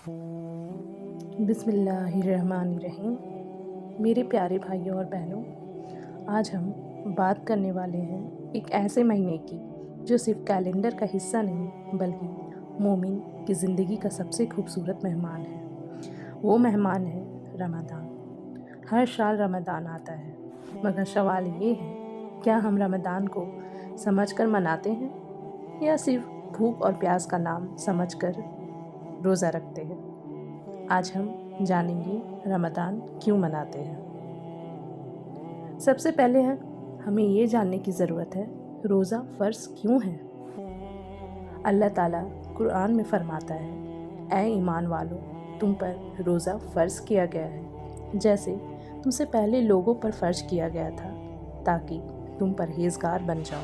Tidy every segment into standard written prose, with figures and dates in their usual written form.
بسم اللہ الرحمن الرحیم۔ میرے پیارے بھائیوں اور بہنوں، آج ہم بات کرنے والے ہیں ایک ایسے مہینے کی جو صرف کیلنڈر کا حصہ نہیں بلکہ مومن کی زندگی کا سب سے خوبصورت مہمان ہے۔ وہ مہمان ہے رمضان۔ ہر سال رمضان آتا ہے، مگر سوال یہ ہے، کیا ہم رمضان کو سمجھ کر مناتے ہیں یا صرف بھوک اور پیاس کا نام سمجھ کر روزہ رکھتے ہیں؟ آج ہم جانیں گے رمضان کیوں مناتے ہیں۔ سب سے پہلے ہمیں یہ جاننے کی ضرورت ہے، روزہ فرض کیوں ہے؟ اللہ تعالیٰ قرآن میں فرماتا ہے، اے ایمان والو، تم پر روزہ فرض کیا گیا ہے جیسے تم سے پہلے لوگوں پر فرض کیا گیا تھا تاکہ تم پرہیزگار بن جاؤ۔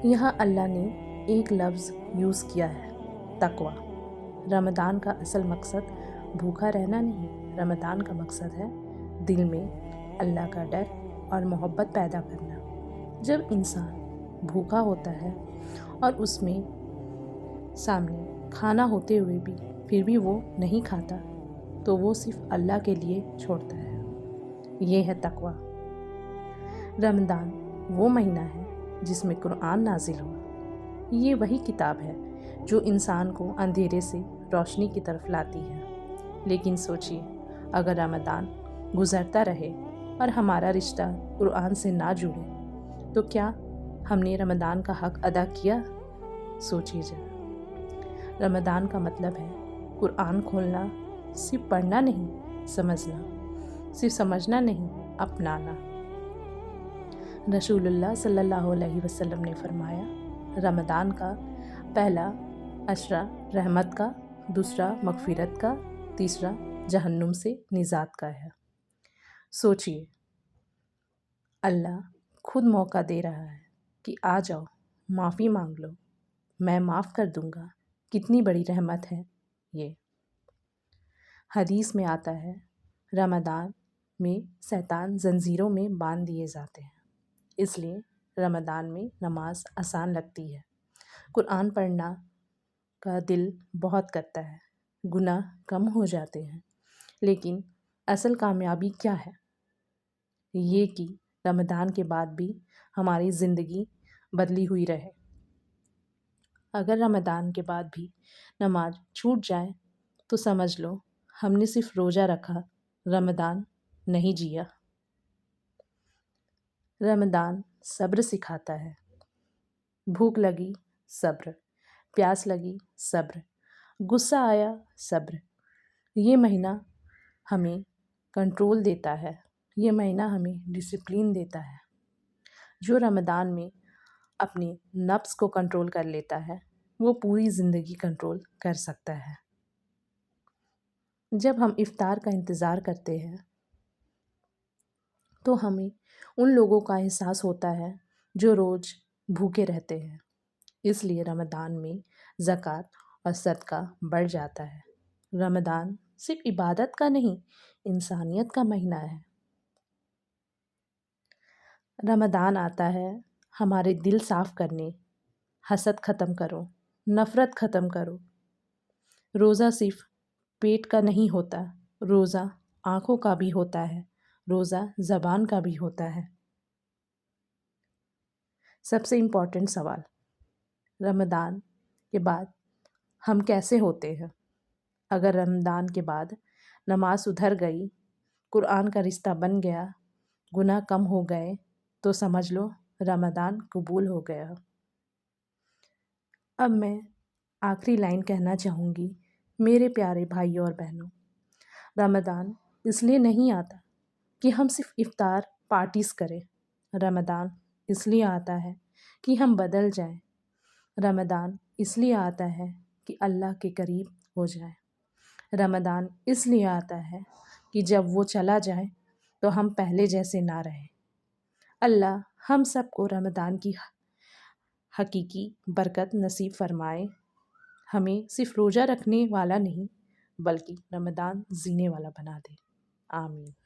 یہاں اللہ نے ایک لفظ یوز کیا ہے، تقویٰ۔ رمضان کا اصل مقصد بھوکا رہنا نہیں، رمضان کا مقصد ہے دل میں اللہ کا ڈر اور محبت پیدا کرنا۔ جب انسان بھوکا ہوتا ہے اور اس میں سامنے کھانا ہوتے ہوئے بھی پھر بھی وہ نہیں کھاتا تو وہ صرف اللہ کے لیے چھوڑتا ہے۔ یہ ہے تقویٰ۔ رمضان وہ مہینہ ہے جس میں قرآن نازل ہوا۔ یہ وہی کتاب ہے جو انسان کو اندھیرے سے روشنی کی طرف لاتی ہے۔ لیکن سوچیے، اگر رمضان گزرتا رہے اور ہمارا رشتہ قرآن سے نہ جڑے تو کیا ہم نے رمضان کا حق ادا کیا؟ سوچیے ذرا۔ رمضان کا مطلب ہے قرآن کھولنا، صرف پڑھنا نہیں، سمجھنا، صرف سمجھنا نہیں، اپنانا۔ رسول اللہ صلی اللہ علیہ وسلم نے فرمایا، رمضان کا پہلا عشرہ رحمت کا، دوسرا مغفرت کا، تیسرا جہنم سے نجات کا ہے۔ سوچئے، اللہ خود موقع دے رہا ہے کہ آ جاؤ، معافی مانگ لو، میں معاف کر دوں گا۔ کتنی بڑی رحمت ہے یہ۔ حدیث میں آتا ہے، رمضان میں شیطان زنجیروں میں باندھ دیے جاتے ہیں، اس لیے رمضان میں نماز آسان لگتی ہے۔ قرآن پڑھنا کا دل بہت کرتا ہے، گناہ کم ہو جاتے ہیں۔ لیکن اصل کامیابی کیا ہے؟ یہ کہ رمضان کے بعد بھی ہماری زندگی بدلی ہوئی رہے۔ اگر رمضان کے بعد بھی نماز چھوٹ جائے تو سمجھ لو ہم نے صرف روزہ رکھا، رمضان نہیں جیا۔ رمضان صبر سکھاتا ہے۔ بھوک لگی، صبر، پیاس لگی، صبر، غصہ آیا، صبر۔ یہ مہینہ ہمیں کنٹرول دیتا ہے، یہ مہینہ ہمیں ڈسپلن دیتا ہے۔ جو رمضان میں اپنے نفس کو کنٹرول کر لیتا ہے وہ پوری زندگی کنٹرول کر سکتا ہے۔ جب ہم افطار کا انتظار کرتے ہیں تو ہمیں ان لوگوں کا احساس ہوتا ہے جو روز بھوکے رہتے ہیں۔ اس لیے رمضان میں زکوٰۃ اور صدقہ بڑھ جاتا ہے۔ رمضان صرف عبادت کا نہیں، انسانیت کا مہینہ ہے۔ رمضان آتا ہے ہمارے دل صاف کرنے، حسد ختم کرو، نفرت ختم کرو۔ روزہ صرف پیٹ کا نہیں ہوتا، روزہ آنکھوں کا بھی ہوتا ہے، روزہ زبان کا بھی ہوتا ہے۔ سب سے امپورٹنٹ سوال، رمضان کے بعد ہم کیسے ہوتے ہیں؟ اگر رمضان کے بعد نماز ادھر گئی، قرآن کا رشتہ بن گیا، گناہ کم ہو گئے تو سمجھ لو رمضان قبول ہو گیا۔ اب میں آخری لائن کہنا چاہوں گی، میرے پیارے بھائیوں اور بہنوں، رمضان اس لیے نہیں آتا کہ ہم صرف افطار پارٹیز کریں، رمضان اس لیے آتا ہے کہ ہم بدل جائیں، رمضان اس لیے آتا ہے کہ اللہ کے قریب ہو جائیں، رمضان اس لیے آتا ہے کہ جب وہ چلا جائے تو ہم پہلے جیسے نہ رہیں۔ اللہ ہم سب کو رمضان کی حقیقی برکت نصیب فرمائے، ہمیں صرف روزہ رکھنے والا نہیں بلکہ رمضان جینے والا بنا دے۔ آمین۔